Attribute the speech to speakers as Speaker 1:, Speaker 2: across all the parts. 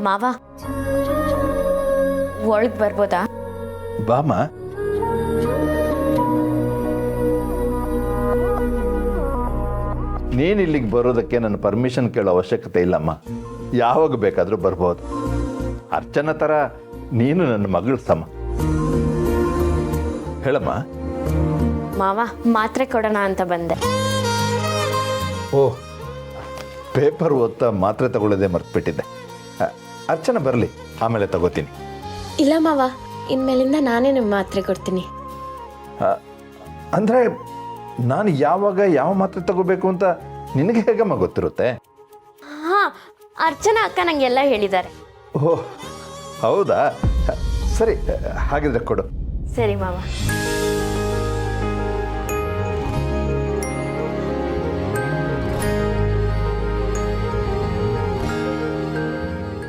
Speaker 1: ಮಾವ ಒಳಗೆ ಬರ್ಬೋದಾ?
Speaker 2: ಬಾಮ. ನೀನು ಇಲ್ಲಿಗೆ ಬರೋದಕ್ಕೆ ನನ್ನ ಪರ್ಮಿಷನ್ ಕೇಳೋ ಅವಶ್ಯಕತೆ ಇಲ್ಲಮ್ಮ. ಯಾವಾಗ ಬೇಕಾದರೂ ಬರ್ಬೋದು. ಅರ್ಚನಾ ಥರ ನೀನು ನನ್ನ ಮಗಳ ಸಮ. ಹೇಳಮ್ಮ.
Speaker 1: ಮಾವ ಮಾತ್ರೆ ಕೊಡೋಣ ಅಂತ ಬಂದೆ.
Speaker 2: ಓಹ್, ಪೇಪರ್ ಓದ್ತಾ ಮಾತ್ರೆ ತಗೊಳ್ಳೋದೇ ಮರ್ತ್ಬಿಟ್ಟಿದ್ದೆ. ಅರ್ಚನಾ ಬರಲಿ, ಆಮೇಲೆ ತಗೋತೀನಿ.
Speaker 1: ಇಲ್ಲ ಮಾವ, ಇನ್ಮೇಲಿಂದ ನಾನೇ ನಿಮ್ಮ ಮಾತ್ರೆ ಕೊಡ್ತೀನಿ.
Speaker 2: ಅಂದರೆ ನಾನು ಯಾವಾಗ ಯಾವ ಮಾತ್ರೆ ತಗೋಬೇಕು ಅಂತ ನಿನಗೆ ಹೇಗಮ್ಮ ಗೊತ್ತಿರುತ್ತೆ?
Speaker 1: ಹಾಂ, ಅರ್ಚನಾ ಅಕ್ಕ ನಂಗೆಲ್ಲ ಹೇಳಿದ್ದಾರೆ.
Speaker 2: ಓಹ್ ಹೌದಾ? ಸರಿ, ಹಾಗಿದ್ರೆ ಕೊಡು.
Speaker 1: ಸರಿ ಮಾವ.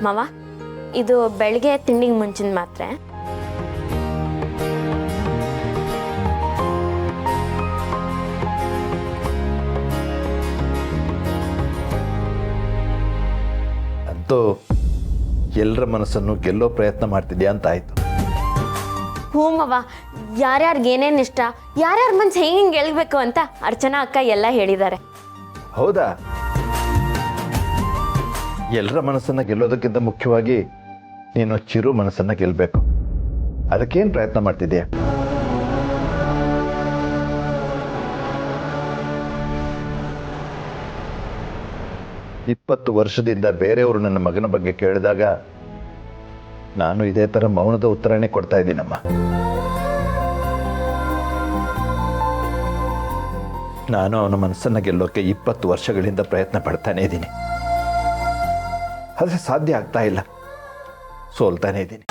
Speaker 1: ಮಾವ, ಇದು ಬೆಳಗ್ಗೆ ತಿಂಡಿಗೆ ಮುಂಚಿನ ಮಾತ್ರೆ.
Speaker 2: ಅಂತೂ ಎಲ್ಲರ ಮನಸ್ಸನ್ನು ಗೆಲ್ಲೋ ಪ್ರಯತ್ನ ಮಾಡ್ತಿದ್ಯಾ ಅಂತ ಆಯ್ತು.
Speaker 1: ಹ್ಞೂ ಮಾವ, ಯಾರ್ಯಾರಿಗೆ ಏನೇನು ಇಷ್ಟ, ಯಾರ್ಯಾರ ಮನ್ಸು ಹೆಂಗೆ ಗೆಲ್ಬೇಕು ಅಂತ ಅರ್ಚನಾ ಅಕ್ಕ ಎಲ್ಲ ಹೇಳಿದ್ದಾರೆ.
Speaker 2: ಹೌದಾ? ಎಲ್ಲರ ಮನಸ್ಸನ್ನು ಗೆಲ್ಲೋದಕ್ಕಿಂತ ಮುಖ್ಯವಾಗಿ ನೀನು ಚಿರು ಮನಸ್ಸನ್ನು ಗೆಲ್ಲಬೇಕು. ಅದಕ್ಕೇನು ಪ್ರಯತ್ನ ಮಾಡ್ತಿದ್ದೀಯ? ಇಪ್ಪತ್ತು ವರ್ಷದಿಂದ ಬೇರೆಯವರು ನನ್ನ ಮಗನ ಬಗ್ಗೆ ಕೇಳಿದಾಗ ನಾನು ಇದೇ ಥರ ಮೌನದ ಉತ್ತರನೇ ಕೊಡ್ತಾ ಇದ್ದೀನಮ್ಮ. ನಾನು ಅವನ ಮನಸ್ಸನ್ನು ಗೆಲ್ಲೋಕೆ 20 ವರ್ಷಗಳಿಂದ ಪ್ರಯತ್ನ ಪಡ್ತಾನೇ ಇದ್ದೀನಿ. ಆದರೆ ಸಾಧ್ಯ ಆಗ್ತಾ ಇಲ್ಲ, ಸೋಲ್ತಾನೇ ಇದ್ದೀನಿ.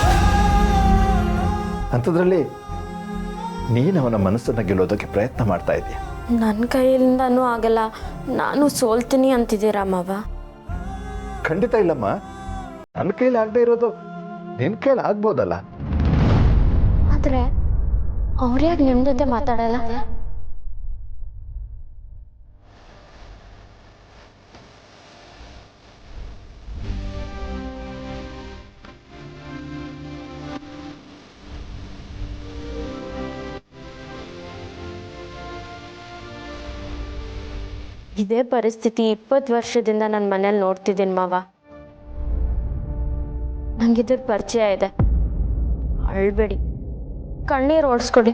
Speaker 2: ಅಂಥದ್ರಲ್ಲಿ ನೀನು ಅವನ ಮನಸ್ಸನ್ನು ಗೆಲ್ಲೋದಕ್ಕೆ ಪ್ರಯತ್ನ ಮಾಡ್ತಾ ಇದೀಯ.
Speaker 1: ನನ್ನ ಕೈಯಿಂದನೂ ಆಗಲ್ಲ, ನಾನು ಸೋಲ್ತೀನಿ ಅಂತಿದ್ದೀರಾ ಮಾವ?
Speaker 2: ಖಂಡಿತ ಇಲ್ಲಮ್ಮ. ನನ್ನ ಕೈಲಿ ಆಗದೆ ಇರೋದು ನಿನ್ನ ಕೈಲಿ ಆಗ್ಬೋದಲ್ಲ.
Speaker 1: ಆದರೆ ಅವ್ರ್ಯಾಕೆ ನಿಮ್ಮ ಜೊತೆ ಮಾತಾಡಲ್ಲ? ಇದೇ ಪರಿಸ್ಥಿತಿ 20 ವರ್ಷದಿಂದ ನನ್ನ ಮನೇಲಿ ನೋಡ್ತಿದ್ದೀನಿ ಮಾವ. ನಂಗಿದ್ರ ಪರಿಚಯ ಇದೆ. ಅಳ್ಬೇಡಿ, ಕಣ್ಣೀರು ಓಡಿಸ್ಕೊಡಿ.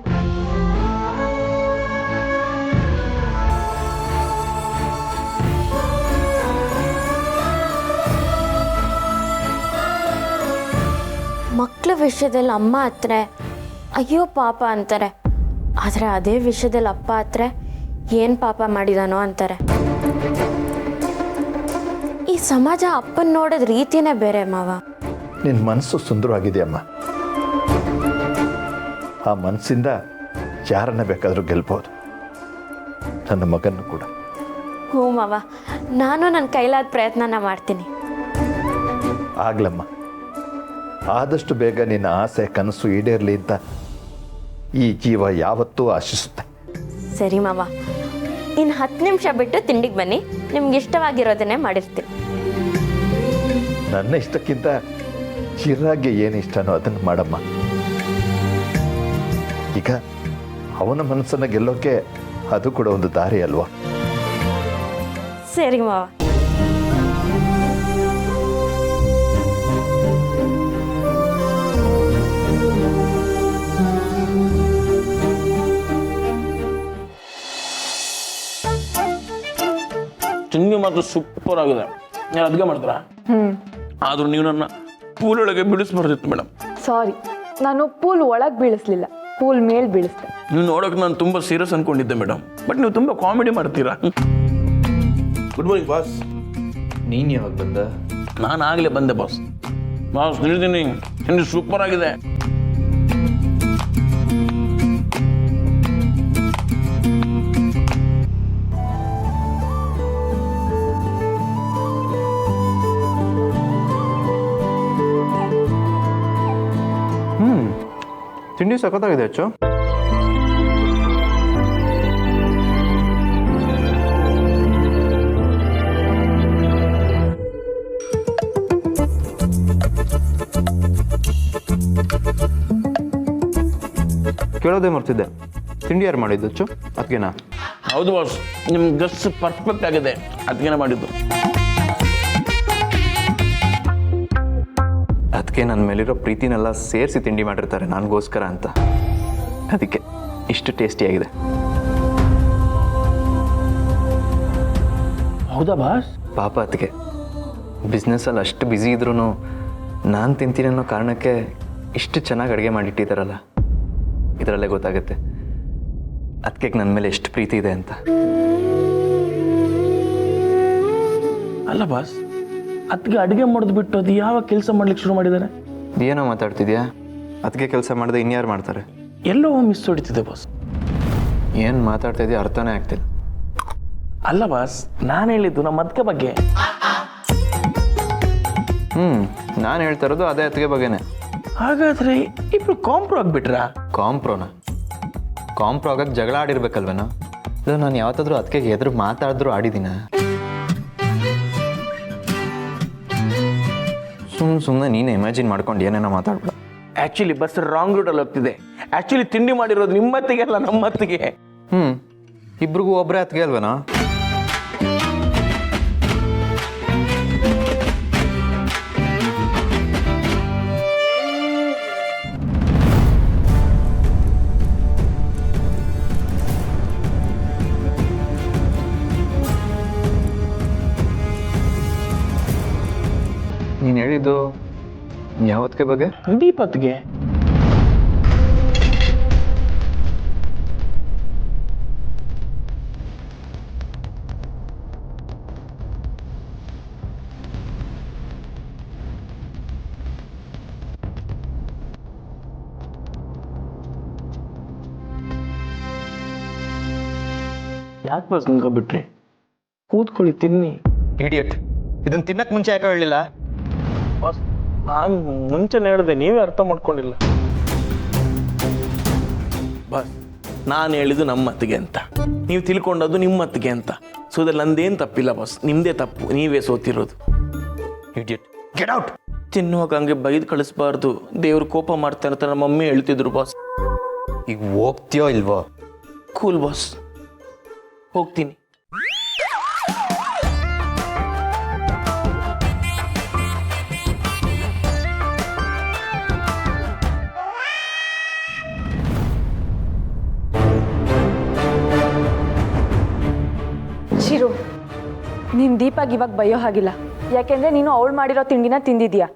Speaker 1: ಮಕ್ಕಳ ವಿಷಯದಲ್ಲಿ ಅಮ್ಮ ಹತ್ರ ಅಯ್ಯೋ ಪಾಪ ಅಂತಾರೆ, ಆದರೆ ಅದೇ ವಿಷಯದಲ್ಲಿ ಅಪ್ಪ ಹತ್ರ ಏನು ಪಾಪ ಮಾಡಿದಾನೋ ಅಂತಾರೆ. ಈ ಸಮಾಜ ಅಪ್ಪನ ನೋಡೋದ್ ರೀತಿನೇ ಬೇರೆ ಮಾವ.
Speaker 2: ನಿನ್ನ ಮನಸ್ಸು ಸುಂದರವಾಗಿದೆಯಮ್ಮ. ಆ ಮನಸ್ಸಿಂದ ಯಾರನ್ನ ಬೇಕಾದರೂ ಗೆಲ್ಬೋದು, ನನ್ನ ಮಗನ್ನು ಕೂಡ.
Speaker 1: ಹ್ಞೂ ಮಾವ, ನಾನು ನನ್ನ ಕೈಲಾದ ಪ್ರಯತ್ನನ ಮಾಡ್ತೀನಿ.
Speaker 2: ಆಗ್ಲಮ್ಮ, ಆದಷ್ಟು ಬೇಗ ನಿನ್ನ ಆಸೆ ಕನಸು ಈಡೇರಲಿ ಅಂತ ಈ ಜೀವ ಯಾವತ್ತೂ ಆಶಿಸುತ್ತೆ.
Speaker 1: ಸರಿ ಮಾವ, ಇನ್ನು 10 ನಿಮಿಷ ಬಿಟ್ಟು ತಿಂಡಿಗೆ ಬನ್ನಿ. ನಿಮ್ಗೆ ಇಷ್ಟವಾಗಿರೋದನ್ನೇ ಮಾಡಿರ್ತೀನಿ.
Speaker 2: ನನ್ನ ಇಷ್ಟಕ್ಕಿಂತ ಚಿರಾಗ್ಗೆ ಏನು ಇಷ್ಟನೋ ಅದನ್ನು ಮಾಡಮ್ಮ. ಈಗ ಅವನ ಮನಸ್ಸನ್ನು ಗೆಲ್ಲೋಕೆ ಅದು ಕೂಡ ಒಂದು ದಾರಿ ಅಲ್ವಾ?
Speaker 1: ಸರಿ ಮಾವ.
Speaker 3: ತಿಂಡಿ ಮಾತ್ರ ಸೂಪರ್ ಆಗಿದೆ. ನಾನು ಅದಕ್ಕೆ ಮಾಡ್ತಾರ. ಆದ್ರೂ ನೀವು ನನ್ನ ಪೂಲ್ ಒಳಗೆ ಬೀಳಿಸ್ಬಾರ್ದಿತ್ತು ಮೇಡಮ್.
Speaker 4: ಸಾರಿ, ನಾನು ಪೂಲ್ ಒಳಗೆ ಬೀಳಿಸ್ಲಿಲ್ಲ, ಪೂಲ್ ಮೇಲ್ ಬೀಳಿಸ್ದೆ.
Speaker 3: ನೀವು ನೋಡೋಕೆ ನಾನು ತುಂಬಾ ಸೀರಿಯಸ್ ಅನ್ಕೊಂಡಿದ್ದೆ ಮೇಡಮ್, ಬಟ್ ನೀವು ತುಂಬಾ ಕಾಮಿಡಿ ಮಾಡ್ತೀರಾ. Good morning boss.
Speaker 5: ನೀನು ಯಾವಾಗ ಬಂದ?
Speaker 3: ನಾನು ಆಗಲೇ ಬಂದೆ ಬಾಸ್. ಬಾಸ್ ತಿಳಿದೀನಿ, ತಿಂಡಿ ಸೂಪರ್ ಆಗಿದೆ.
Speaker 5: ತಿಂಡಿ ಸಖತ್ತಾಗಿದೆ ಅಚ್ಚು. ಹೇಳೋದೇ ಮರ್ತಿದ್ದೆ. ತಿಂಡಿ ಯಾರು ಮಾಡಿದ್ದು ಅಚ್ಚು? ಅದಕ್ಕೆನಾ?
Speaker 3: ಹೌದು ಬಾಸ್, ನಿಮ್ಮ ಡ್ರೆಸ್ ಪರ್ಫೆಕ್ಟ್ ಆಗಿದೆ, ಅದಕ್ಕೇನೆ ಮಾಡಿದ್ದು.
Speaker 5: ಅದಕ್ಕೆ ನನ್ನ ಮೇಲಿರೋ ಪ್ರೀತಿನೆಲ್ಲ ಸೇರಿಸಿ ತಿಂಡಿ ಮಾಡಿರ್ತಾರೆ ನನಗೋಸ್ಕರ ಅಂತ. ಅದಕ್ಕೆ ಇಷ್ಟು ಟೇಸ್ಟಿಯಾಗಿದೆ.
Speaker 3: ಹೌದಾ ಬಾಸ್?
Speaker 5: ಪಾಪ ಅದಕ್ಕೆ ಬಿಸ್ನೆಸ್ಸಲ್ಲಿ ಅಷ್ಟು ಬ್ಯುಸಿ ಇದ್ರೂ ನಾನು ತಿಂತೀನಿ ಅನ್ನೋ ಕಾರಣಕ್ಕೆ ಇಷ್ಟು ಚೆನ್ನಾಗಿ ಅಡುಗೆ ಮಾಡಿಟ್ಟಿದ್ದಾರಲ್ಲ, ಇದರಲ್ಲೇ ಗೊತ್ತಾಗುತ್ತೆ ಅದಕ್ಕೆ ನನ್ನ ಮೇಲೆ ಎಷ್ಟು ಪ್ರೀತಿ ಇದೆ ಅಂತ.
Speaker 3: ಅಲ್ಲ ಬಾಸ್, ಅದಕ್ಕೆ ಅಡುಗೆ ಮಾಡೋದು ಬಿಟ್ಟು ಅದು ಯಾವಾಗ ಕೆಲಸ ಮಾಡ್ಲಿಕ್ಕೆ ಶುರು ಮಾಡಿದ್ದಾರೆ?
Speaker 5: ಏನೋ ಮಾತಾಡ್ತಿದ್ಯಾ? ಅದಕ್ಕೆ ಕೆಲಸ ಮಾಡಿದೆ ಇನ್ಯಾರು ಮಾಡ್ತಾರೆ?
Speaker 3: ಎಲ್ಲೋ ಮಿಸ್ ಹೊಡಿತಿದೆ ಬಾಸ್.
Speaker 5: ಏನು ಮಾತಾಡ್ತಾ ಇದೆಯಾ ಅರ್ಥನೇ ಆಗ್ತಿಲ್ಲ.
Speaker 3: ಅಲ್ಲ ಬಾಸ್, ನಾನು ಹೇಳಿದ್ದು ನಮ್ಮ ಅದಕ್ಕೆ ಬಗ್ಗೆ.
Speaker 5: ನಾನು ಹೇಳ್ತಾ ಇರೋದು ಅದೇ ಅದಕ್ಕೆ ಬಗ್ಗೆನೇ.
Speaker 3: ಹಾಗಾದ್ರೆ ಇಬ್ರು ಕಾಂಪ್ರೋ ಆಗ್ಬಿಟ್ರಾ?
Speaker 5: ಕಾಂಪ್ರೋ ಆಗಕ್ಕೆ ಜಗಳ ಆಡಿರ್ಬೇಕಲ್ವೇನೋ? ಇದು ನಾನು ಯಾವತ್ತಾದ್ರೂ ಅದಕ್ಕೆ ಎದುರು ಮಾತಾಡಿದ್ರು ಆಡಿದ್ದೀನ? ಸುಮ್ಮನೆ ನೀನು ಇಮ್ಯಾಜಿನ್ ಮಾಡ್ಕೊಂಡು ಏನೇನೋ ಮಾತಾಡ್ಬೇಡ.
Speaker 3: ಆಕ್ಚುಲಿ ಬಸ್ ರಾಂಗ್ ರೂಟಲ್ಲಿ ಹೋಗ್ತಿದೆ. ಆಕ್ಚುಲಿ ತಿಂಡಿ ಮಾಡಿರೋದು ನಿಮ್ಮತ್ತಿಗೆ ಅಲ್ಲ, ನಮ್ಮತ್ತಿಗೆ.
Speaker 5: ಇಬ್ರಿಗೂ ಒಬ್ಬರೇ ಅದಕ್ಕೆ ಅಲ್ವೇನೋ? ನೀನು ಹೇಳಿದ್ದು ಯಾವತ್ತಿಗೆ ಬಗ್ಗೆ?
Speaker 3: ದೀಪತ್ಗೆ. ಯಾಕೆ ಬಸ್ ಬಿಟ್ರಿ? ಕೂತ್ಕೊಳ್ಳಿ, ತಿನ್ನಿ.
Speaker 5: ಇಡಿಯಟ್, ಇದನ್ನ ತಿನ್ನಕ್ಕೆ ಮುಂಚೆ ಯಾಕೆ ಹೇಳಲಿಲ್ಲ?
Speaker 3: ಬಾಸ್, ನಾನು ಮುಂಚೆನೇ ಹೇಳಿದೆ, ನೀವೇ ಅರ್ಥ ಮಾಡ್ಕೊಂಡಿಲ್ಲ. ಬಾಸ್, ನಾನು ಹೇಳಿದ್ದು ನಮ್ಮ ಅತ್ತಿಗೆ ಅಂತ, ನೀವು ತಿಳ್ಕೊಂಡದ್ದು ನಿಮ್ಮ ಅತ್ತಿಗೆ ಅಂತ. ಸೊ ಅದ್ರಲ್ಲಿ ನಂದೇನು ತಪ್ಪಿಲ್ಲ ಬಾಸ್, ನಿಮ್ಮದೇ ತಪ್ಪು, ನೀವೇ ಸೋತಿರೋದು.
Speaker 5: Idiot, get out.
Speaker 3: ತಿನ್ನುವಾಗ ಹಂಗೆ ಬೈದು ಕಳಿಸ್ಬಾರ್ದು, ದೇವ್ರು ಕೋಪ ಮಾಡ್ತಾರೆ ಅಂತ ನಮ್ಮ ಮಮ್ಮಿ ಹೇಳ್ತಿದ್ರು ಬಾಸ್.
Speaker 5: ಈಗ ಹೋಗ್ತೀಯೋ ಇಲ್ವೋ?
Speaker 3: ಕೂಲ್ ಬಾಸ್, ಹೋಗ್ತೀನಿ.
Speaker 4: ಚಿರು, ನೀನು ದೀಪಾಗಿ ಇವಾಗ ಬೈಯೋ ಹಾಗಿಲ್ಲ, ಯಾಕೆಂದ್ರೆ ನೀನು ಅವಳು ಮಾಡಿರೋ ತಿಂಡಿನ ತಿಂದಿದ್ಯಾ.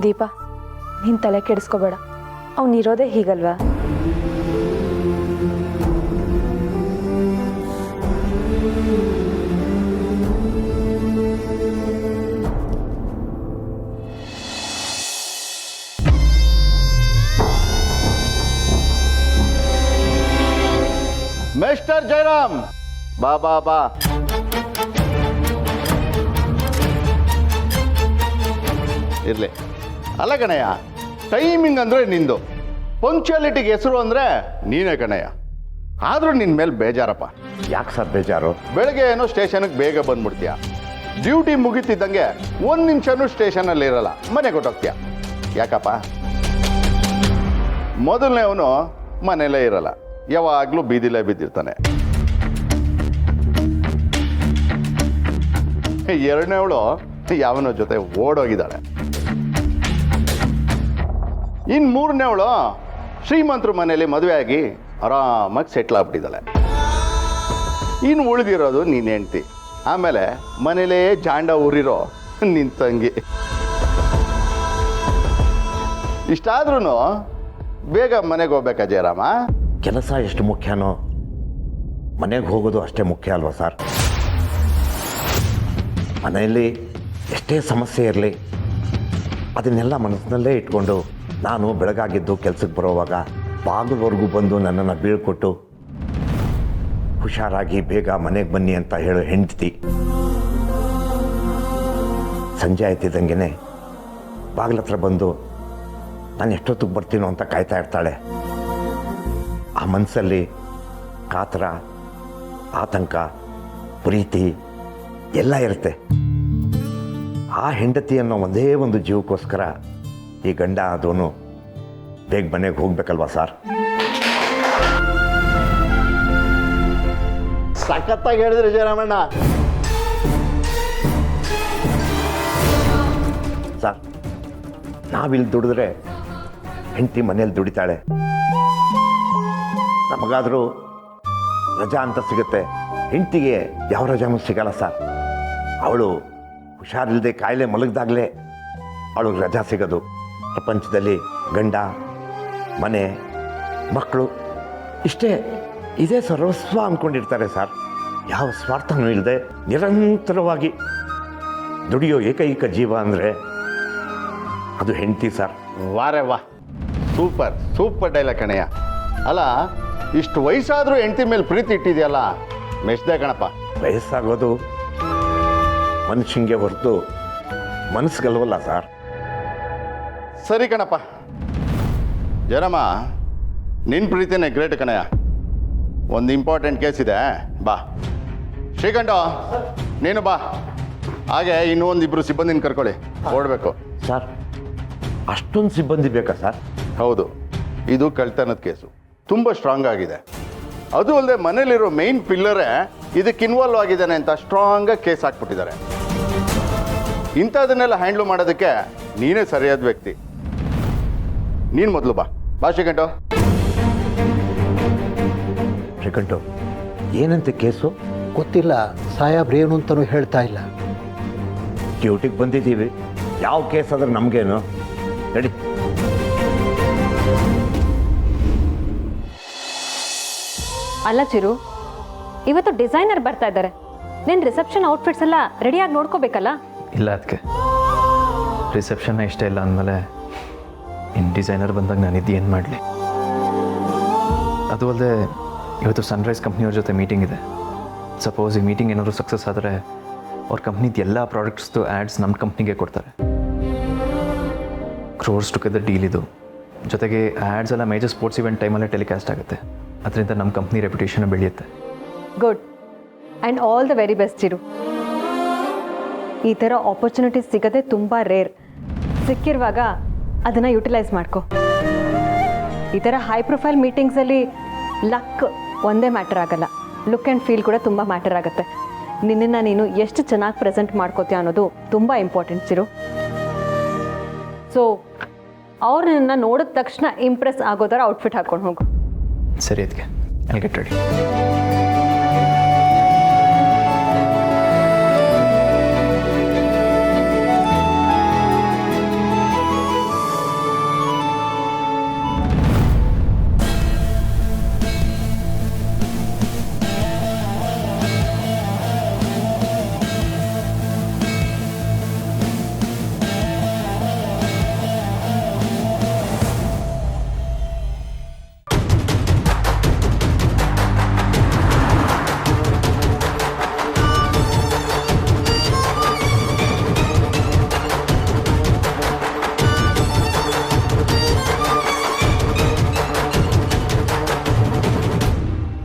Speaker 4: ದೀಪ, ನೀನು ತಲೆ ಕೆಡಿಸ್ಕೋಬೇಡ, ಅವನಿರೋದೇ ಹೀಗಲ್ವಾ.
Speaker 2: ಮಿಸ್ಟರ್ ಜಯರಾಮ್, ಬಾ ಬಾ ಬಾ. ಇರ್ಲಿ. ಅಲ್ಲ ಕಣಯ್ಯ, ಟೈಮಿಂಗ್ ಅಂದರೆ ನಿಂದು, ಪಂಕ್ಚುಯಾಲಿಟಿಗೆ ಹೆಸರು ಅಂದರೆ ನೀನೇ ಕಣಯ್ಯ. ಆದರೂ ನಿನ್ನ ಮೇಲೆ ಬೇಜಾರಪ್ಪ.
Speaker 6: ಯಾಕೆ ಸರ್ ಬೇಜಾರು?
Speaker 2: ಬೆಳಗ್ಗೆ ಏನೋ ಸ್ಟೇಷನ್ಗೆ ಬೇಗ ಬಂದ್ಬಿಡ್ತೀಯ, ಡ್ಯೂಟಿ ಮುಗಿತಿದ್ದಂಗೆ 1 ನಿಮಿಷನೂ ಸ್ಟೇಷನಲ್ಲಿ ಇರಲ್ಲ, ಮನೆಗೆ ಹೊಟ್ಟೋಗ್ತೀಯ. ಯಾಕಪ್ಪ? ಮೊದಲನೇವನು ಮನೇಲೇ ಇರಲ್ಲ, ಯಾವಾಗಲೂ ಬೀದಿಲೇ ಬಿದ್ದಿರ್ತಾನೆ. ಎರಡನೇವಳು ಯಾವನೋ ಜೊತೆ ಓಡೋಗಿದ್ದಾಳೆ. ಇನ್ನು ಮೂರನೇವಳು ಶ್ರೀಮಂತರ ಮನೆಯಲ್ಲಿ ಮದುವೆ ಆಗಿ ಆರಾಮಾಗಿ ಸೆಟ್ಲ್ ಆಗ್ಬಿಟ್ಟಿದ್ದಾಳೆ. ಇನ್ನು ಉಳಿದಿರೋದು ನೀನು ಹೆಂಡ್ತಿ, ಆಮೇಲೆ ಮನೇಲೇ ಜಾಂಡ ಊರಿರೋ ನಿನ್ನ ತಂಗಿ. ಇಷ್ಟಾದ್ರೂ ಬೇಗ ಮನೆಗೆ ಹೋಗ್ಬೇಕಾ ಜಯರಾಮ?
Speaker 6: ಕೆಲಸ ಎಷ್ಟು ಮುಖ್ಯನೋ ಮನೆಗೆ ಹೋಗೋದು ಅಷ್ಟೇ ಮುಖ್ಯ ಅಲ್ವಾ ಸರ್? ಮನೆಯಲ್ಲಿ ಎಷ್ಟೇ ಸಮಸ್ಯೆ ಇರಲಿ ಅದನ್ನೆಲ್ಲ ಮನಸ್ಸಿನಲ್ಲೇ ಇಟ್ಕೊಂಡು ನಾನು ಬೆಳಗಾಗಿದ್ದು ಕೆಲಸಕ್ಕೆ ಬರೋವಾಗ ಬಾಗಿಲವರೆಗೂ ಬಂದು ನನ್ನನ್ನು ಬೀಳ್ಕೊಟ್ಟು ಹುಷಾರಾಗಿ ಬೇಗ ಮನೆಗೆ ಬನ್ನಿ ಅಂತ ಹೇಳೋ ಹೆಂಡ್ತಿ ಸಂಜೆ ಆಯ್ತಿದ್ದಂಗೆ ಬಾಗಿಲತ್ರ ಬಂದು ನಾನು ಎಷ್ಟೊತ್ತಿಗೆ ಬರ್ತೀನೋ ಅಂತ ಕಾಯ್ತಾ ಇರ್ತಾಳೆ. ಆ ಮನಸ್ಸಲ್ಲಿ ಕಾತರ, ಆತಂಕ, ಪ್ರೀತಿ ಎಲ್ಲ ಇರುತ್ತೆ. ಆ ಹೆಂಡತಿ ಅನ್ನೋ ಒಂದೇ ಒಂದು ಜೀವಕ್ಕೋಸ್ಕರ ಈ ಗಂಡ ಆದವನು ಬೇಗ ಮನೆಗೆ ಹೋಗ್ಬೇಕಲ್ವಾ ಸರ್?
Speaker 2: ಸಖತ್ತಾಗಿ ಹೇಳಿದ್ರಿ ಜಯರಾಮಣ್ಣ.
Speaker 6: ಸರ್, ನಾವಿಲ್ಲಿ ದುಡಿದ್ರೆ ಹೆಂಡತಿ ಮನೇಲಿ ದುಡಿತಾಳೆ. ನಮಗಾದರೂ ರಜಾ ಅಂತ ಸಿಗುತ್ತೆ, ಹೆಂಡತಿಗೆ ಯಾವ ರಜಾನೂ ಸಿಗಲ್ಲ ಸರ್. ಅವಳು ಹುಷಾರಿಲ್ಲದೆ ಕಾಯಿಲೆ ಮಲಗಿದಾಗಲೇ ಅವಳಿಗೆ ರಜಾ ಸಿಗೋದು. ಪ್ರಪಂಚದಲ್ಲಿ ಗಂಡ, ಮನೆ, ಮಕ್ಕಳು ಇಷ್ಟೇ, ಇದೇ ಸರ್ವಸ್ವ ಅಂದ್ಕೊಂಡಿರ್ತಾರೆ ಸರ್. ಯಾವ ಸ್ವಾರ್ಥನೂ ಇಲ್ಲದೆ ನಿರಂತರವಾಗಿ ದುಡಿಯೋ ಏಕೈಕ ಜೀವ ಅಂದರೆ ಅದು ಹೆಂಡತಿ ಸರ್.
Speaker 2: ವಾರೇ ವಾ, ಸೂಪರ್ ಸೂಪರ್ ಡೈಲಾಗ್ ಕಣಯ್ಯ. ಅಲ್ಲ, ಇಷ್ಟು ವಯಸ್ಸಾದರೂ ಹೆಂಡತಿ ಮೇಲೆ ಪ್ರೀತಿ ಇಟ್ಟಿದೆಯಲ್ಲ, ಮೆಚ್ದೆ ಕಣಪ್ಪ.
Speaker 6: ವಯಸ್ಸಾಗೋದು ಮನುಷ್ಯಂಗೆ ಹೊರತು ಮನಸ್ಸಿಗಲ್ವಲ್ಲ ಸರ್.
Speaker 2: ಸರಿ ಕಣಪ್ಪ. ಜಯರಾಮ, ನಿನ್ನ ಪ್ರೀತಿನೇ ಗ್ರೇಟ್ ಕಣಯ್ಯ. ಒಂದು ಇಂಪಾರ್ಟೆಂಟ್ ಕೇಸ್ ಇದೆ, ಬಾ. ಶ್ರೀಕಂಠ, ನೀನು ಬಾ. ಹಾಗೆ ಇನ್ನೂ ಒಂದಿಬ್ಬರು ಸಿಬ್ಬಂದಿನ ಕರ್ಕೊಳ್ಳಿ, ಓಡಬೇಕು.
Speaker 6: ಸರ್, ಅಷ್ಟೊಂದು ಸಿಬ್ಬಂದಿ ಬೇಕಾ ಸರ್?
Speaker 2: ಹೌದು, ಇದು ಕಳ್ತನದ ಕೇಸು, ತುಂಬ ಸ್ಟ್ರಾಂಗ್ ಆಗಿದೆ. ಅದು ಅಲ್ಲದೆ ಮನೇಲಿರೋ ಮೇನ್ ಪಿಲ್ಲರೇ ಇದಕ್ಕೆ ಇನ್ವಾಲ್ವ್ ಆಗಿದ್ದಾನೆ ಅಂತ ಸ್ಟ್ರಾಂಗಾಗಿ ಕೇಸ್ ಹಾಕ್ಬಿಟ್ಟಿದ್ದಾರೆ. ಇಂಥದನ್ನೆಲ್ಲ ಹ್ಯಾಂಡ್ಲ್ ಮಾಡೋದಕ್ಕೆ ನೀನೇ ಸರಿಯಾದ ವ್ಯಕ್ತಿ. ನೀನು ಮೊದಲು ಬಾ. ಶ್ರೀಕಂಠ.
Speaker 6: ಶ್ರೀಕಂಠ, ಏನಂತೆ ಕೇಸು?
Speaker 7: ಗೊತ್ತಿಲ್ಲ ಸಾಹೇಬ್ರು ಏನು ಅಂತಲೂ ಹೇಳ್ತಾ ಇಲ್ಲ.
Speaker 6: ಡ್ಯೂಟಿಗೆ ಬಂದಿದ್ದೀವಿ, ಯಾವ ಕೇಸ್ ಆದ್ರೆ ನಮಗೇನು? ನಡಿ.
Speaker 8: ಅಲ್ಲ ಚಿರು, ಇವತ್ತು ಡಿಸೈನರ್ ಬರ್ತಾ ಇದ್ದಾರೆ. ನಿನ್ನ ರಿಸೆಪ್ಷನ್ ಔಟ್ಫಿಟ್ಸ್ ಎಲ್ಲ ರೆಡಿಯಾಗಿ ನೋಡ್ಕೋಬೇಕಲ್ಲ?
Speaker 5: ಇಲ್ಲ, ಅದಕ್ಕೆ ರಿಸೆಪ್ಷನ್ನ ಇಷ್ಟ ಇಲ್ಲ ಅಂದಮೇಲೆ ಇನ್ನು ಡಿಸೈನರ್ ಬಂದಾಗ ನಾನಿದ್ದು ಏನು ಮಾಡಲಿ? ಅದು ಅಲ್ಲದೆ ಇವತ್ತು ಸನ್ರೈಸ್ ಕಂಪ್ನಿಯವ್ರ ಜೊತೆ ಮೀಟಿಂಗ್ ಇದೆ. ಸಪೋಸ್ ಈ ಮೀಟಿಂಗ್ ಏನಾದರೂ ಸಕ್ಸಸ್ ಆದರೆ ಅವ್ರ ಕಂಪ್ನಿದು ಎಲ್ಲ ಪ್ರಾಡಕ್ಟ್ಸ್ದು ಆ್ಯಡ್ಸ್ ನಮ್ಮ ಕಂಪ್ನಿಗೆ ಕೊಡ್ತಾರೆ. ಕ್ರೋರ್ಸ್ ಟುಗೆದರ್ ಡೀಲ್ ಇದು. ಜೊತೆಗೆ ಆ್ಯಡ್ಸ್ ಎಲ್ಲ ಮೇಜರ್ ಸ್ಪೋರ್ಟ್ಸ್ ಇವೆಂಟ್ ಟೈಮಲ್ಲೇ ಟೆಲಿಕಾಸ್ಟ್ ಆಗುತ್ತೆ. ಅದರಿಂದ ನಮ್ಮ ಕಂಪ್ನಿ ರೆಪ್ಯುಟೇಷನ್ ಬೆಳೆಯುತ್ತೆ.
Speaker 8: Good and all the very best Chiru. ಈ ಥರ ಆಪರ್ಚುನಿಟೀಸ್ ಸಿಗೋದೇ ತುಂಬ ರೇರ್. ಸಿಕ್ಕಿರುವಾಗ ಅದನ್ನು ಯುಟಿಲೈಸ್ ಮಾಡ್ಕೊ. ಈ ಥರ ಹೈ ಪ್ರೊಫೈಲ್ ಮೀಟಿಂಗ್ಸಲ್ಲಿ ಲಕ್ ಒಂದೇ ಮ್ಯಾಟರ್ ಆಗಲ್ಲ, ಲುಕ್ ಆ್ಯಂಡ್ ಫೀಲ್ ಕೂಡ ತುಂಬ ಮ್ಯಾಟರ್ ಆಗುತ್ತೆ. ನಿನ್ನನ್ನು ನೀನು ಎಷ್ಟು ಚೆನ್ನಾಗಿ ಪ್ರೆಸೆಂಟ್ ಮಾಡ್ಕೋತೀಯ ಅನ್ನೋದು ತುಂಬ ಇಂಪಾರ್ಟೆಂಟ್ ಚಿರು. ಸೊ ಅವ್ರು ನಿನ್ನ ನೋಡಿದ ತಕ್ಷಣ ಇಂಪ್ರೆಸ್ ಆಗೋ ಥರ ಔಟ್ಫಿಟ್ ಹಾಕ್ಕೊಂಡು ಹೋಗು.
Speaker 5: ಸರಿ, ಅದಕ್ಕೆ ಐ ಗೆಟ್ ರೆಡಿ.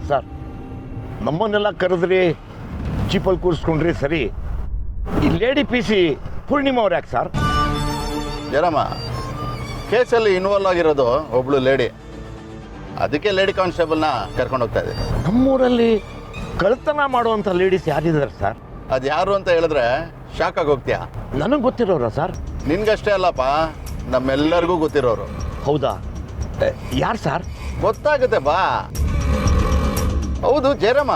Speaker 6: ಸರ್, ನಮ್ಮನ್ನೆಲ್ಲ ಕರೆದ್ರಿ, ಜೀಪಲ್ಲಿ ಕೂರಿಸ್ಕೊಂಡ್ರಿ, ಸರಿ. ಈ ಲೇಡಿ ಪಿ ಸಿ ಪೂರ್ಣಿಮಾ ಅವ್ರು ಯಾಕೆ ಸರ್?
Speaker 2: ಜಯರಾಮ, ಕೇಸಲ್ಲಿ ಇನ್ವಾಲ್ವ್ ಆಗಿರೋದು ಒಬ್ಳು ಲೇಡಿ, ಅದಕ್ಕೆ ಲೇಡಿ ಕಾನ್ಸ್ಟೇಬಲ್ನ ಕರ್ಕೊಂಡು ಹೋಗ್ತಾ ಇದೆ.
Speaker 6: ನಮ್ಮೂರಲ್ಲಿ ಕಳ್ತನ ಮಾಡುವಂಥ ಲೇಡೀಸ್ ಯಾರಿದ್ದಾರೆ ಸರ್?
Speaker 2: ಅದು ಯಾರು ಅಂತ ಹೇಳಿದ್ರೆ ಶಾಕ್ ಆಗಿ ಹೋಗ್ತೀಯಾ?
Speaker 6: ನನಗೆ ಗೊತ್ತಿರೋರ ಸರ್?
Speaker 2: ನಿನ್ಗಷ್ಟೇ ಅಲ್ಲಪ್ಪ, ನಮ್ಮೆಲ್ಲರಿಗೂ ಗೊತ್ತಿರೋರು.
Speaker 6: ಹೌದಾ? ಯಾರು ಸರ್?
Speaker 2: ಗೊತ್ತಾಗುತ್ತೆ ಬಾ. ಹೌದು ಜಯರಾಮ,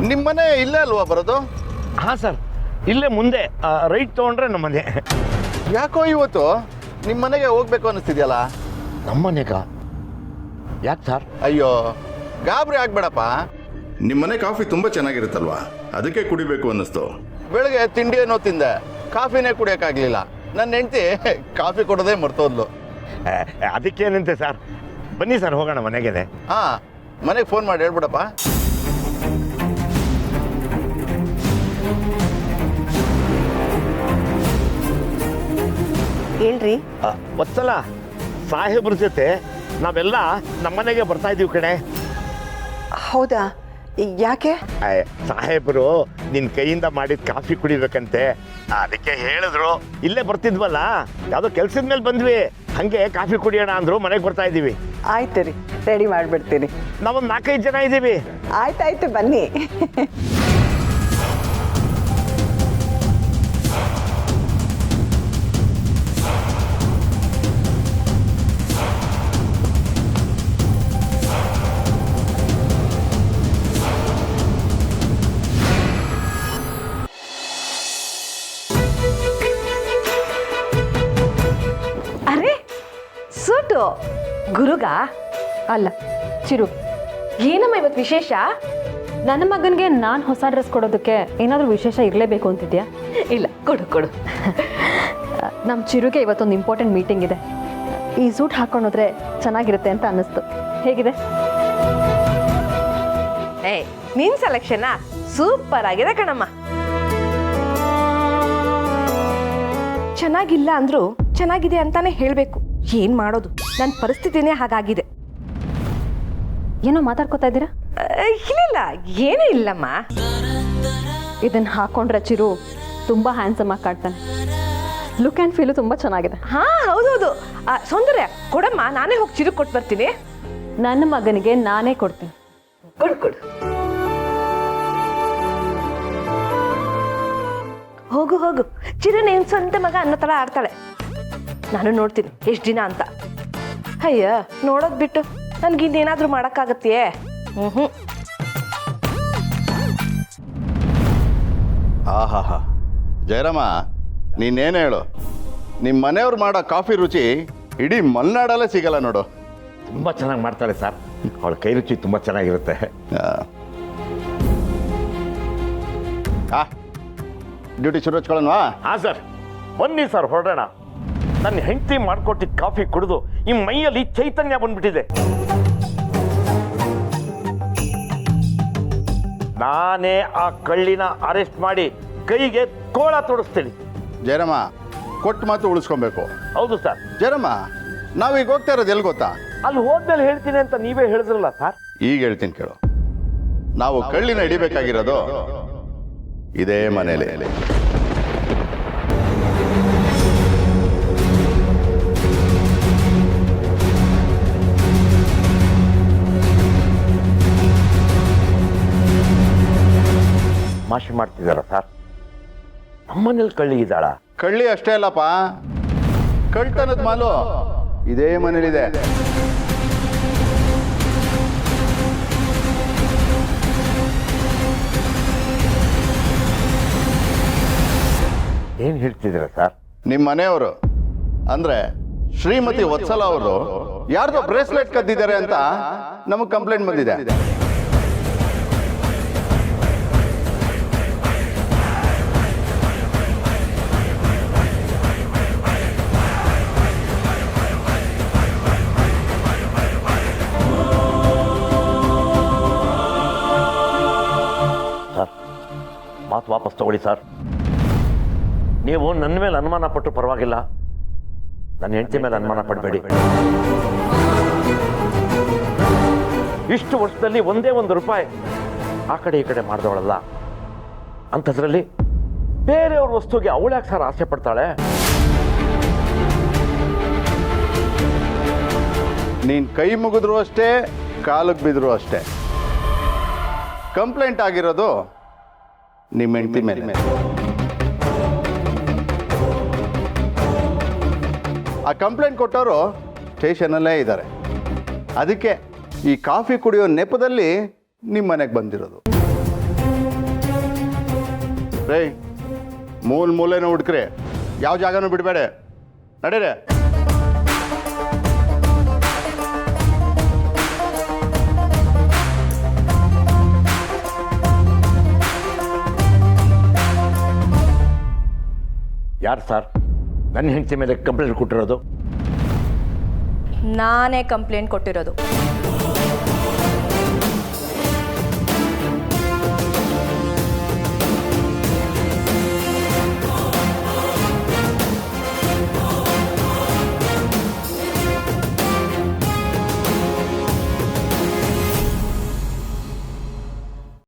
Speaker 2: ನಿಮ್ಮನೆ ಇಲ್ಲೇ ಅಲ್ವಾ ಬರೋದು?
Speaker 6: ಹಾಂ ಸರ್, ಇಲ್ಲೇ ಮುಂದೆ ರೈಟ್ ತೊಗೊಂಡ್ರೆ ನಮ್ಮನೆ.
Speaker 2: ಯಾಕೋ ಇವತ್ತು ನಿಮ್ಮ ಮನೆಗೆ ಹೋಗ್ಬೇಕು ಅನ್ನಿಸ್ತಿದ್ಯಲ್ಲ?
Speaker 6: ನಮ್ಮನೆಗ? ಯಾಕೆ ಸರ್?
Speaker 2: ಅಯ್ಯೋ, ಗಾಬರಿ ಆಗ್ಬೇಡಪ್ಪ. ನಿಮ್ಮನೆ ಕಾಫಿ ತುಂಬ ಚೆನ್ನಾಗಿರುತ್ತಲ್ವಾ, ಅದಕ್ಕೆ ಕುಡಿಬೇಕು ಅನ್ನಿಸ್ತು. ಬೆಳಗ್ಗೆ ತಿಂಡಿ ಏನೋ ತಿಂದೆ, ಕಾಫಿನೇ ಕುಡಿಯೋಕ್ಕಾಗಲಿಲ್ಲ. ನನ್ನ ಹೆಂಡತಿ ಕಾಫಿ ಕೊಡೋದೇ ಮರ್ತೋದ್ಲು.
Speaker 6: ಅದಕ್ಕೇನಂತೆ ಸರ್? ಬನ್ನಿ ಸರ್, ಹೋಗೋಣ ಮನೆಗೇನೆ.
Speaker 2: ಹಾಂ, ಮನೆಗೆ ಫೋನ್ ಮಾಡಿ ಹೇಳ್ಬಿಡಪ್ಪ.
Speaker 9: ಹೇಳ್ರಿ.
Speaker 6: ಗೊತ್ತಲ್ಲ, ಸಾಹೇಬ್ರ ಜೊತೆ ನಾವೆಲ್ಲ ನಮ್ಮನೆಗೆ ಬರ್ತಾ ಇದೀವಿ ಕಣೆ.
Speaker 9: ಹೌದಾ? ಯಾಕೆ?
Speaker 6: ಸಾಹೇಬರು ನಿನ್ನ ಕೈಯಿಂದ ಮಾಡಿದ ಕಾಫಿ ಕುಡಿಬೇಕಂತೆ, ಅದಕ್ಕೆ ಹೇಳಿದ್ರು. ಇಲ್ಲೇ ಬರ್ತಿದ್ವಲ್ಲ, ಯಾವುದೋ ಕೆಲ್ಸದ ಮೇಲೆ ಬಂದ್ವಿ, ಹಂಗೆ ಕಾಫಿ ಕುಡಿಯೋಣ ಅಂದ್ರು, ಮನೆಗೆ ಬರ್ತಾ ಇದ್ದೀವಿ.
Speaker 9: ಆಯ್ತು ರೀ, ರೆಡಿ ಮಾಡಿಬಿಡ್ತೀನಿ.
Speaker 6: ನಾವೊಂದು 4-5 ಜನ ಇದ್ದೀವಿ.
Speaker 9: ಆಯ್ತಾಯ್ತು, ಬನ್ನಿ.
Speaker 4: ಅರೆ ಸೂಟು ಗುರುಗ
Speaker 8: ಅಲ್ಲ ಚಿರು,
Speaker 4: ಏನಮ್ಮ ಇವತ್ತು ವಿಶೇಷ?
Speaker 8: ನನ್ನ ಮಗನಿಗೆ ನಾನು ಹೊಸ ಡ್ರೆಸ್ ಕೊಡೋದಕ್ಕೆ ಏನಾದರೂ ವಿಶೇಷ ಇರಲೇಬೇಕು ಅಂತಿದ್ಯಾ?
Speaker 4: ಇಲ್ಲ, ಕೊಡು ಕೊಡು.
Speaker 8: ನಮ್ಮ ಚಿರುಗೆ ಇವತ್ತೊಂದು ಇಂಪಾರ್ಟೆಂಟ್ ಮೀಟಿಂಗ್ ಇದೆ. ಈ ಸೂಟ್ ಹಾಕೊಂಡೋದ್ರೆ ಚೆನ್ನಾಗಿರುತ್ತೆ ಅಂತ ಅನ್ನಿಸ್ತು. ಹೇಗಿದೆ?
Speaker 4: ನಿನ್ ಸೆಲೆಕ್ಷನ್ ಸೂಪರ್ ಆಗಿದೆ ಕಣಮ್ಮ. ಚೆನ್ನಾಗಿಲ್ಲ ಅಂದ್ರೂ ಚೆನ್ನಾಗಿದೆ ಅಂತಾನೆ ಹೇಳ್ಬೇಕು. ಏನ್ ಮಾಡೋದು, ನನ್ನ ಪರಿಸ್ಥಿತಿನೇ ಹಾಗಾಗಿದೆ.
Speaker 8: ಏನೋ ಮಾತಾಡ್ಕೋತಾ ಇದ್ದೀರಾ?
Speaker 4: ಇಲ್ಲ ಏನೂ ಇಲ್ಲಮ್ಮ.
Speaker 8: ಇದನ್ನ ಹಾಕೊಂಡ್ರೆ ಚಿರು ತುಂಬಾ ಹ್ಯಾಂಡ್ಸಮ್ ಆಗಿ ಕಾಡ್ತಾನೆ. ಲುಕ್ ಆ್ಯಂಡ್ ಫೀಲು ತುಂಬ ಚೆನ್ನಾಗಿದೆ.
Speaker 4: ಹಾ ಹೌದೌದು. ಸೌಂದರ್ಯ ಕೊಡಮ್ಮ, ನಾನೇ ಹೋಗಿ ಚಿರು ಕೊಟ್ಟು ಬರ್ತೀನಿ.
Speaker 8: ನನ್ನ ಮಗನಿಗೆ ನಾನೇ ಕೊಡ್ತೀನಿ.
Speaker 4: ಕೊಡು ಕೊಡು. ಹೋಗು ಹೋಗು, ಚಿರು ನಿನ್ ಸ್ವಂತ ಮಗ ಅನ್ನೋ ಥರ ಆಡ್ತಾಳೆ. ನಾನು ನೋಡ್ತೀನಿ ಎಷ್ಟು ದಿನ ಅಂತ. ಅಯ್ಯ, ನೋಡೋದು ಬಿಟ್ಟು ನನ್ಗಿನ್ನೇನಾದ್ರೂ ಮಾಡೋಕ್ಕಾಗತ್ತೆಯೇ? ಹ್ಞೂ.
Speaker 2: ಆಹಾಹಾ, ಜಯರಾಮ, ನೀನೇನು ಹೇಳು, ನಿಮ್ಮ ಮನೆಯವ್ರು ಮಾಡೋ ಕಾಫಿ ರುಚಿ ಇಡೀ ಮಲೆನಾಡಲ್ಲೇ ಸಿಗಲ್ಲ ನೋಡು.
Speaker 6: ತುಂಬ ಚೆನ್ನಾಗಿ ಮಾಡ್ತಾಳೆ ಸರ್, ಅವಳ ಕೈ ರುಚಿ ತುಂಬ ಚೆನ್ನಾಗಿರುತ್ತೆ.
Speaker 2: ಡ್ಯೂಟಿ ಶುರು ಹಚ್ಕೊಳ್ಳೋಣ.
Speaker 6: ಹಾಂ ಸರ್, ಬನ್ನಿ ಸರ್, ಹೊರಡೋಣ. ನನ್ನ ಹೆಂಡತಿ ಮಾಡಿಕೊಟ್ಟಿದ್ದ ಕಾಫಿ ಕುಡಿದು ಈ ಮೈಯಲ್ಲಿ ಚೈತನ್ಯ ಬಂದ್ಬಿಟ್ಟಿದೆ. ನಾನೇ ಆ ಕಳ್ಳಿನ ಅರೆಸ್ಟ್ ಮಾಡಿ ಕೈಗೆ ಕೋಳ ತೊಡಿಸ್ತೀನಿ.
Speaker 2: ಜಯರಾಮ, ಕೊಟ್ಟು ಮಾತು ಉಳಿಸ್ಕೊಬೇಕು.
Speaker 6: ಹೌದು ಸರ್.
Speaker 2: ಜಯರಾಮ, ನಾವೀಗ ಹೋಗ್ತಾ ಇರೋದು ಎಲ್ಲಿ ಗೊತ್ತಾ?
Speaker 6: ಅಲ್ಲಿ ಹೋದ್ಮೇಲೆ ಹೇಳ್ತೀನಿ ಅಂತ ನೀವೇ ಹೇಳಿದ್ರಲ್ಲ ಸರ್.
Speaker 2: ಈಗ ಹೇಳ್ತೀನಿ ಕೇಳು. ನಾವು ಕಳ್ಳಿನ ಹಿಡಿಬೇಕಾಗಿರೋದು ಇದೇ ಮನೇಲಿ.
Speaker 6: ಮಾಷಿ ಮಾಡ್ತಿದ್ದಾರ ಸರ್? ನಮ್ಮನೇಲಿ ಕಳ್ಳಿ ಇದ್ದಾಳ?
Speaker 2: ಕಳ್ಳಿ ಅಷ್ಟೇ ಅಲ್ಲಪ್ಪ, ಕಳ್ತನದ ಮಾಲು ಇದೇ ಮನೇಲಿದೆ.
Speaker 6: ಏನು ಹೇಳ್ತಿದ್ದೀರಾ ಸರ್?
Speaker 2: ನಿಮ್ಮ ಮನೆಯವರು ಅಂದ್ರೆ ಶ್ರೀಮತಿ ವತ್ಸಲ ಅವರು ಯಾರ್ದೋ ಬ್ರೇಸ್ಲೆಟ್ ಕದ್ದಿದ್ದಾರೆ ಅಂತ ನಮಗೆ ಕಂಪ್ಲೇಂಟ್ ಬಂದಿದೆ.
Speaker 6: ಸರ್, ಮಾತು ವಾಪಸ್ ತಗೊಳ್ಳಿ ಸರ್. ನೀವು ನನ್ನ ಮೇಲೆ ಅನುಮಾನ ಪಟ್ಟರು ಪರವಾಗಿಲ್ಲ, ನನ್ನ ಹೆಂಡತಿ ಮೇಲೆ ಅನುಮಾನ ಪಡಬೇಡಿ. ಇಷ್ಟು ವರ್ಷದಲ್ಲಿ ಒಂದೇ ಒಂದು ರೂಪಾಯಿ ಆ ಕಡೆ ಈ ಕಡೆ ಮಾಡಿದವಳಲ್ಲ, ಅಂಥದ್ರಲ್ಲಿ ಬೇರೆಯವ್ರ ವಸ್ತುಗೆ ಅವಳ್ಯಾಕೆ ಸರ್ ಆಸೆ ಪಡ್ತಾಳೆ?
Speaker 2: ನೀನ್ ಕೈ ಮುಗಿದ್ರು ಅಷ್ಟೇ, ಕಾಲಕ್ಕೆ ಬಿದ್ರು ಅಷ್ಟೇ. ಕಂಪ್ಲೇಂಟ್ ಆಗಿರೋದು ನಿಮ್ಮ ಹೆಂಡತಿ ಮೇಲೆ. ಆ ಕಂಪ್ಲೇಂಟ್ ಕೊಟ್ಟವರು ಸ್ಟೇಷನಲ್ಲೇ ಇದ್ದಾರೆ. ಅದಕ್ಕೆ ಈ ಕಾಫಿ ಕುಡಿಯೋ ನೆಪದಲ್ಲಿ ನಿಮ್ಮ ಮನೆಗೆ ಬಂದಿರೋದು. ರೇ, ಮೂಲೆನೂ ಹುಡುಕ್ರಿ, ಯಾವ ಜಾಗನೂ ಬಿಡಬೇಡ, ನಡೀರೆ.
Speaker 6: ಯಾರು ಸರ್ ನನ್ನ ಹೆಂಡತಿ ಮೇಲೆ ಕಂಪ್ಲೇಂಟ್ ಕೊಟ್ಟಿರೋದು?
Speaker 10: ನಾನೇ ಕಂಪ್ಲೇಂಟ್ ಕೊಟ್ಟಿರೋದು.